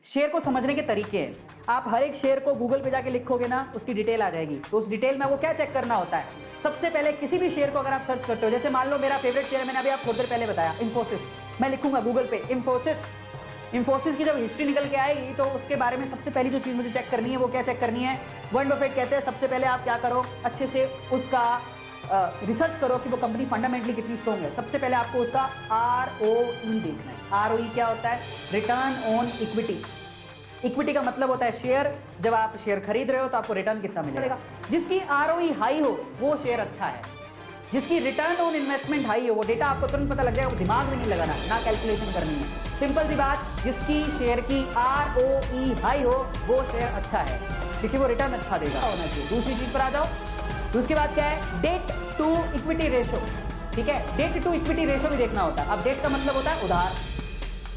Share को समझने के तरीके हैं। आप हर एक शेयर को गूगल पे जाके लिखोगे ना, उसकी डिटेल आ जाएगी। तो उस डिटेल में वो क्या चेक करना होता है, सबसे पहले किसी भी शेयर को अगर आप सर्च करते हो, जैसे मान लो मेरा फेवरेट शेयर, मैंने अभी आपको थोड़ी देर पहले बताया इंफोसिस, मैं लिखूंगा गूगल पे इंफोसिस की जब हिस्ट्री निकल के आएगी तो उसके बारे में सबसे पहली जो चीज़ मुझे चेक करनी है वो क्या चेक करनी है, वॉरेन बफेट कहते हैं सबसे पहले आप क्या करो, अच्छे से उसका रिसर्च करो कि वो कंपनी फंडामेंटली कितनी स्ट्रॉन्ग है। सबसे पहले आपको उसका ROE देखना है। ROE क्या होता है? Return on equity. इक्विटी का मतलब होता है शेयर, जब आप शेयर खरीद रहे हो तो आपको रिटर्न कितना मिलेगा। जिसकी ROE हाई हो वो शेयर अच्छा है, जिसकी रिटर्न ऑन इन्वेस्टमेंट हाई हो, वो डेटा आपको तुरंत पता लग जाएगा, वो दिमाग में नहीं लगाना, ना कैलकुलेशन करनी है, सिंपल सी बात। जिसकी शेयर की ROE हाई हो वो शेयर अच्छा है, क्योंकि वो रिटर्न अच्छा देगा होना चाहिए। दूसरी चीज पर आ जाओ, तो उसके बाद क्या है, डेट टू इक्विटी रेशो। ठीक है, डेट टू इक्विटी रेशो भी देखना होता है। अब डेट का मतलब होता है उधार,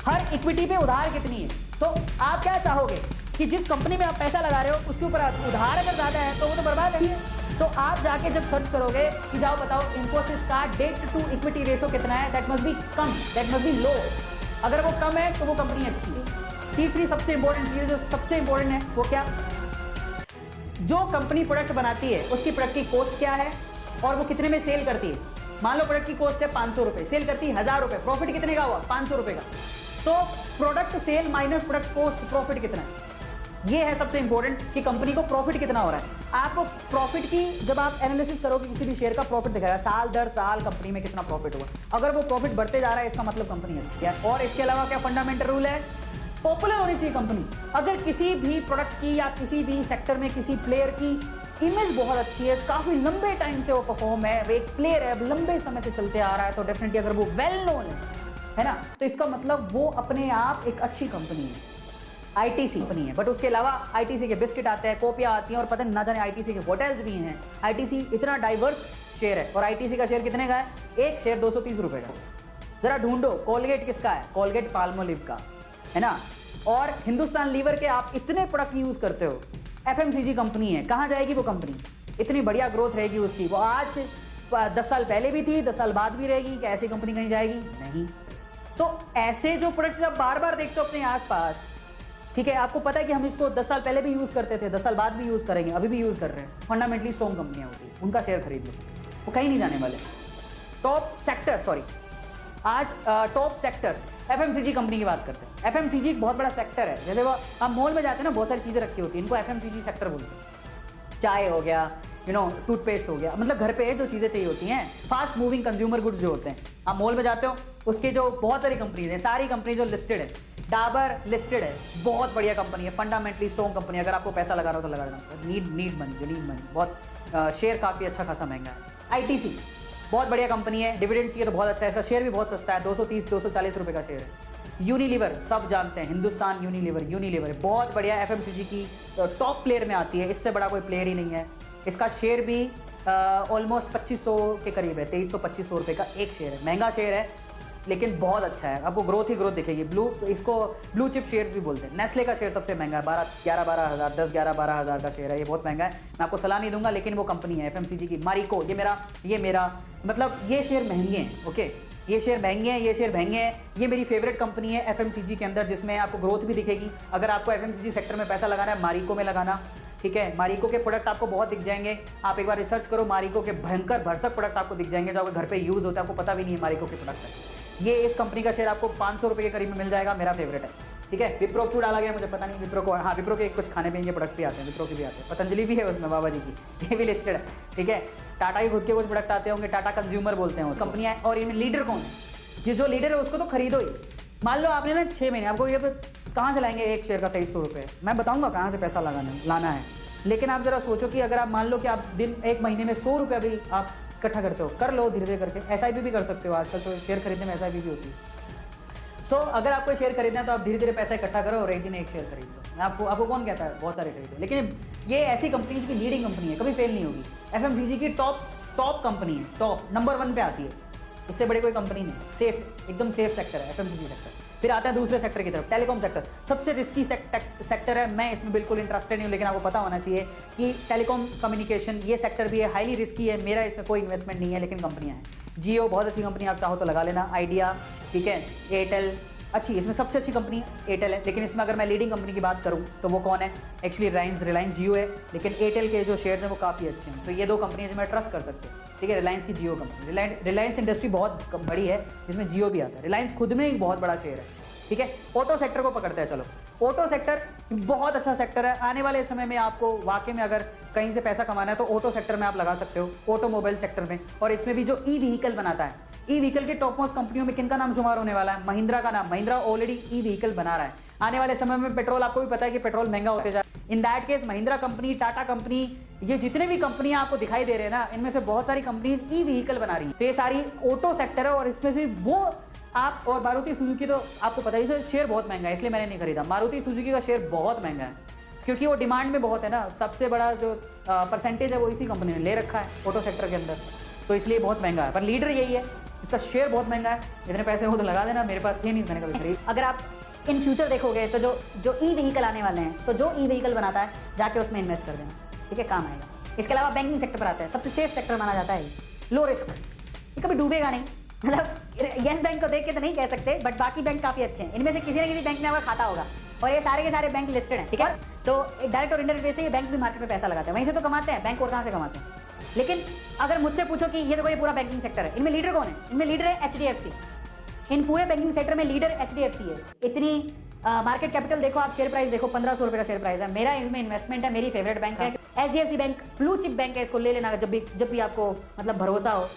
हर इक्विटी पे उधार कितनी है। तो आप क्या चाहोगे कि जिस कंपनी में आप पैसा लगा रहे हो उसके ऊपर उधार अगर ज्यादा है तो वो तो बर्बाद है। तो आप जाके जब सर्च करोगे कि जाओ बताओ इंफोसिस का डेट टू इक्विटी रेशो कितना है, दैट मस्ट बी कम, दैट मस्ट बी लो। अगर वो कम है तो वो कंपनी अच्छी है। तीसरी सबसे इंपॉर्टेंट चीज, जो सबसे इंपॉर्टेंट है वो क्या, जो कंपनी प्रोडक्ट बनाती है उसकी प्रोडक्ट की कॉस्ट क्या है और वो कितने में सेल करती है। मान लो प्रोडक्ट की कॉस्ट है 500 रुपए, सेल करती है 1000 रुपए, प्रॉफिट कितने का हुआ, 500 रुपए का। तो product sale minus product cost, profit कितना है, ये है सबसे इंपॉर्टेंट कि कंपनी को प्रॉफिट कितना हो रहा है। आपको प्रॉफिट की जब आप एनालिसिस करोगे किसी भी शेयर का, प्रॉफिट दिखाएगा साल दर साल कंपनी में कितना प्रॉफिट हुआ। अगर वो प्रॉफिट बढ़ते जा रहा है इसका मतलब कंपनी अच्छी है। और इसके अलावा क्या फंडामेंटल रूल है, पॉपुलर होनी चाहिए कंपनी। अगर किसी भी प्रोडक्ट की या किसी भी सेक्टर में किसी प्लेयर की इमेज बहुत अच्छी है, काफी लंबे टाइम से वो परफॉर्म है, वो एक प्लेयर है, लंबे समय से चलते आ रहा है, तो डेफिनेटली अगर वो वेल नोन है ना, तो इसका मतलब वो अपने आप एक अच्छी कंपनी है। आईटीसी कंपनी है, बट उसके अलावा आईटीसी के बिस्किट आते हैं, कॉपियां आती हैं, और पता ना जाने आईटीसी के होटल्स भी हैं। आईटीसी इतना डाइवर्स शेयर है, और आईटीसी का शेयर कितने का है, एक शेयर 230 रुपए का। जरा ढूंढो कोलगेट किसका है, कोलगेट पाल्मोलिव का है ना। और हिंदुस्तान लीवर के आप इतने प्रोडक्ट यूज करते हो, FMCG कंपनी है, कहां जाएगी वो कंपनी, इतनी बढ़िया ग्रोथ रहेगी उसकी। वो आज 10 साल पहले भी थी, 10 साल बाद भी रहेगी, क्या ऐसी कंपनी कहीं जाएगी, नहीं। तो ऐसे जो प्रोडक्ट आप बार बार देखते हो अपने आसपास, ठीक है, आपको पता है कि हम इसको 10 साल पहले भी यूज करते थे, 10 साल बाद भी यूज करेंगे, अभी भी यूज कर रहे हैं, फंडामेंटली स्ट्रॉन्ग कंपनियां होती है, उनका शेयर खरीद लो, वो कहीं नहीं जाने वाले। टॉप सेक्टर, सॉरी आज टॉप सेक्टर्स FMCG कंपनी की बात करते हैं। FMCG एक बहुत बड़ा सेक्टर है। जैसे वो आप मॉल में जाते हैं ना, बहुत सारी चीजें रखी होती हैं, इनको FMCG सेक्टर बोलते हैं। चाय हो गया, टूथपेस्ट हो गया, मतलब घर पे जो चीजें चाहिए होती हैं, फास्ट मूविंग कंज्यूमर गुड्स जो होते हैं। आप मॉल में जाते हो, उसके जो बहुत सारी कंपनीज हैं, सारी कंपनी जो लिस्टेड है, डाबर लिस्टेड है, बहुत बढ़िया कंपनी है, फंडामेंटली स्ट्रॉन्ग कंपनी है। अगर आपको पैसा लगा रहा हो तो लगा देना, नीड मनी, बहुत शेयर काफी अच्छा खासा महंगा है। ITC बहुत बढ़िया कंपनी है, डिविडेंड चाहिए तो बहुत अच्छा है, इसका शेयर भी बहुत सस्ता है, 230-240 रुपए का शेयर है। यूनिलीवर सब जानते हैं, हिंदुस्तान यूनिलीवर बहुत बढ़िया FMCG की टॉप प्लेयर में आती है, इससे बड़ा कोई प्लेयर ही नहीं है। इसका शेयर भी ऑलमोस्ट 2500 के करीब है, 2300-2500 रुपए का एक शेयर है, महंगा शेयर है लेकिन बहुत अच्छा है, आपको ग्रोथ ही ग्रोथ दिखेगी। इसको ब्लू चिप शेयर्स भी बोलते हैं। नेस्ले का शेयर सबसे महंगा है, 11-12 हज़ार, 10-11-12 हज़ार का शेयर है, ये बहुत महंगा है, मैं आपको सलाह नहीं दूंगा, लेकिन वो कंपनी है FMCG की। मारिको, ये मेरा मतलब ये शेयर महंगे हैं, ओके, ये शेयर महंगे हैं, ये मेरी फेवरेट कंपनी है FMCG के अंदर, जिसमें आपको ग्रोथ भी दिखेगी। अगर आपको FMCG सेक्टर में पैसा लगाना है, मारिको में लगाना, ठीक है। मारिको के प्रोडक्ट आपको बहुत दिख जाएंगे, आप एक बार रिसर्च करो, मारिको के भयंकर भरसक प्रोडक्ट आपको दिख जाएंगे जो आपके घर पे यूज होता है, आपको पता भी नहीं है मारिको के प्रोडक्ट है। ये इस कंपनी का शेयर आपको 500 रुपए के करीब में मिल जाएगा, मेरा फेवरेट है, ठीक है। विप्रो क्यों डाला गया मुझे पता नहीं, विप्रो को, हाँ विप्रो के कुछ खाने पीने के प्रोडक्ट भी आते हैं, विप्रो के भी आते हैं, पतंजलि भी है उसमें, बाबा जी की, ये भी लिस्टेड है, ठीक है। टाटा के खुद के कुछ प्रोडक्ट आते होंगे, टाटा कंज्यूमर बोलते हैं उस कंपनियां। और इनमें लीडर कौन है, ये जो लीडर है उसको तो खरीदो ही। मान लो आपने ना 6 महीने, आपको ये कहाँ से लाएंगे एक शेयर का 2300 रुपये, मैं बताऊंगा कहाँ से पैसा लाना है। लेकिन आप जरा सोचो कि अगर आप मान लो कि आप एक महीने में 100 रुपये भी आप इकट्ठा करते हो, कर लो धीरे धीरे करके, SIP भी कर सकते हो, आजकल तो शेयर खरीदने में SIP भी होती है। अगर आपको शेयर खरीदना है तो आप धीरे धीरे पैसा इकट्ठा करो और एक दिन एक शेयर खरीद लो। आपको कौन कहता है बहुत सारे खरीदो, लेकिन ये ऐसी कंपनी की लीडिंग कंपनी है, कभी फेल नहीं होगी। FMCG की टॉप कंपनी है, टॉप नंबर 1 पे आती है, इससे बड़ी कोई कंपनी नहीं, सेफ, एकदम सेफ सेक्टर है FMCG सेक्टर। फिर आता है दूसरे सेक्टर की तरफ, टेलीकॉम सेक्टर, सबसे रिस्की सेक्टर है, मैं इसमें बिल्कुल इंटरेस्टेड नहीं हूँ, लेकिन आपको पता होना चाहिए कि टेलीकॉम कम्युनिकेशन ये सेक्टर भी है, हाईली रिस्की है, मेरा इसमें कोई इन्वेस्टमेंट नहीं है, लेकिन कंपनियाँ हैं। जियो बहुत अच्छी कंपनी, आप चाहो तो लगा लेना, आइडिया, ठीक है, एयरटेल, अच्छी, इसमें सबसे अच्छी कंपनी एयरटेल है, लेकिन इसमें अगर मैं लीडिंग कंपनी की बात करूं तो वो कौन है? एक्चुअली रिलायंस जियो है, लेकिन एयरटेल के जो शेयर्स हैं वो काफ़ी अच्छे हैं। तो ये 2 कंपनी है जो मैं ट्रस्ट कर सकते हैं, ठीक है। रिलायंस की जियो कंपनी, रिलायंस इंडस्ट्री बहुत बड़ी है जिसमें जियो भी आता है। रिलायंस खुद में एक बहुत बड़ा शेयर है, ठीक है। ऑटो सेक्टर को पकड़ते हैं, चलो। ऑटो सेक्टर बहुत अच्छा सेक्टर है। आने वाले समय में आपको वाकई में अगर कहीं से पैसा कमाना है तो ऑटो सेक्टर में आप लगा सकते हो, ऑटोमोबाइल सेक्टर में। और इसमें भी जो ई व्हीकल बनाता है, ई व्हीकल के टॉप मोस्ट कंपनियों में किनका नाम शुमार होने वाला है? महिंद्रा का नाम। महिंद्रा ऑलरेडी ई व्हीकल बना रहा है। आने वाले समय में पेट्रोल, आपको भी पता है कि पेट्रोल महंगा होते जा रहा है। In that case Mahindra company, Tata company, ये जितने भी कंपनियां आपको दिखाई दे रहे हैं ना, इनमें से बहुत सारी कंपनीज ई व्हीकल बना रही हैं। तो ये सारी ऑटो सेक्टर है, और इसमें से वो आप, और मारुति सुजुकी तो आपको पता ही, शेयर बहुत महंगा है इसलिए मैंने नहीं खरीदा। मारुति सुजुकी का शेयर बहुत महंगा है क्योंकि वो डिमांड में बहुत है ना, सबसे बड़ा जो परसेंटेज है वो इसी कंपनी ने ले रखा है ऑटो सेक्टर के अंदर, तो इसलिए बहुत महंगा है। पर लीडर यही है, इसका शेयर बहुत महंगा है। इतने पैसे हो तो लगा देना, मेरे पास थे नहीं, मैंने कभी खरीद। अगर आप इन फ्यूचर देखोगे तो जो ई व्हीकल आने वाले हैं, तो जो ई व्हीकल बनाता है जाके उसमें इन्वेस्ट कर देना, ठीक है, काम आएगा। इसके अलावा बैंकिंग सेक्टर पर आता है, सबसे सेफ सेक्टर माना जाता है, लो रिस्क, ये कभी डूबेगा नहीं। मतलब येस बैंक को देख के तो नहीं कह सकते, बट बाकी बैंक काफ़ी अच्छे हैं। इनमें से किसी न किसी बैंक में आपका खाता होगा, और ये सारे के सारे बैंक लिस्टेड हैं, ठीक है। तो डायरेक्ट और इनडायरेक्ट वे से ये बैंक भी मार्केट में पैसा लगाते हैं, वहीं से तो कमाते हैं, बैंक और कहाँ से कमाते हैं। लेकिन अगर मुझसे पूछो कि ये देखो ये पूरा बैंकिंग सेक्टर है, इनमें लीडर कौन है? इनमें लीडर है HDFC। इन पूरे बैंकिंग सेक्टर में लीडर HDFC है। इतनी मार्केट कैपिटल देखो, आप शेयर प्राइस देखो, 1500 रुपये का शेयर प्राइस है। मेरा इसमें इन्वेस्टमेंट है, मेरी फेवरेट बैंक है HDFC bank, blue chip bank है। इसको ले लेना जब भी आपको मतलब भरोसा हो।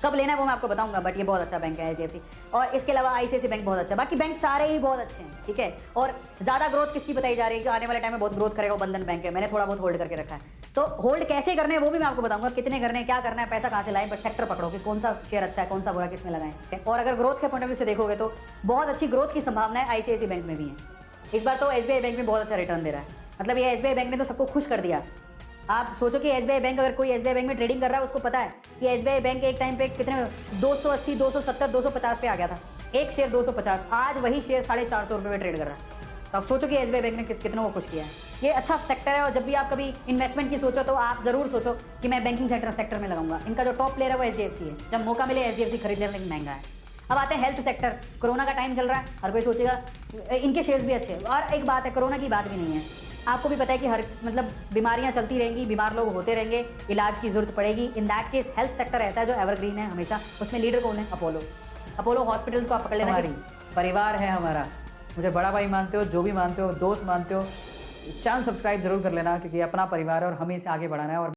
कब लेना है वो मैं आपको बताऊंगा, बट ये बहुत अच्छा बैंक है HDFC। और इसके अलावा ICICI बैंक बहुत अच्छा है, बाकी बैंक सारे ही बहुत अच्छे हैं, ठीक है। और ज़्यादा ग्रोथ किसकी बताई जा रही है कि आने वाले टाइम में बहुत ग्रोथ करेगा, वो बंधन बैंक है। मैंने थोड़ा बहुत होल्ड करके रखा है, तो होल्ड कैसे करने हैं वो भी मैं आपको बताऊंगा, कितने करने हैं, क्या करना है, पैसा कहाँ से लाएं। बट सेक्टर पकड़ो कि कौन सा शेयर अच्छा है, कौन सा बुरा, किसमें लगाएं। और अगर ग्रोथ के पॉइंट ऑफ व्यू से देखोगे तो बहुत अच्छी ग्रोथ की संभावना है ICICI बैंक में भी है। इस बार तो SBI बैंक में बहुत अच्छा रिटर्न दे रहा है, मतलब ये SBI बैंक ने तो सबको खुश कर दिया। आप सोचो कि SBI बैंक, अगर कोई SBI बैंक में ट्रेडिंग कर रहा है उसको पता है कि SBI बैंक एक टाइम पे कितने 280, 270, 250 पे आ गया था, एक शेयर 250, आज वही शेयर 450 रुपये में ट्रेड कर रहा है। तो आप सोचो कि SBI बैंक ने कितनों को खुश किया है। ये अच्छा सेक्टर है, और जब भी आप कभी इन्वेस्टमेंट की सोचो तो आप जरूर सोचो कि मैं बैंकिंग सेक्टर में लगाऊंगा। इनका जो टॉप प्लेयर है वो HDFC है, जब मौका मिले HDFC खरीद लेना, लेकिन महंगा है। अब आते हैं हेल्थ सेक्टर। कोरोना का टाइम चल रहा है, हर कोई सोचेगा इनके शेयर्स भी अच्छे हैं। और एक बात है, कोरोना की बात भी नहीं है, आपको भी पता है कि हर मतलब बीमारियां चलती रहेंगी, बीमार लोग होते रहेंगे, इलाज की जरूरत पड़ेगी। In that case health sector ऐसा है जो एवरग्रीन है हमेशा। उसमें लीडर कौन है? अपोलो हॉस्पिटल्स को आप पकड़ लेना। हमारी परिवार है हमारा, मुझे बड़ा भाई मानते हो, जो भी मानते हो, दोस्त मानते हो, चैनल सब्सक्राइब जरूर कर लेना, क्योंकि अपना परिवार है और हमें इसे आगे बढ़ाना है। और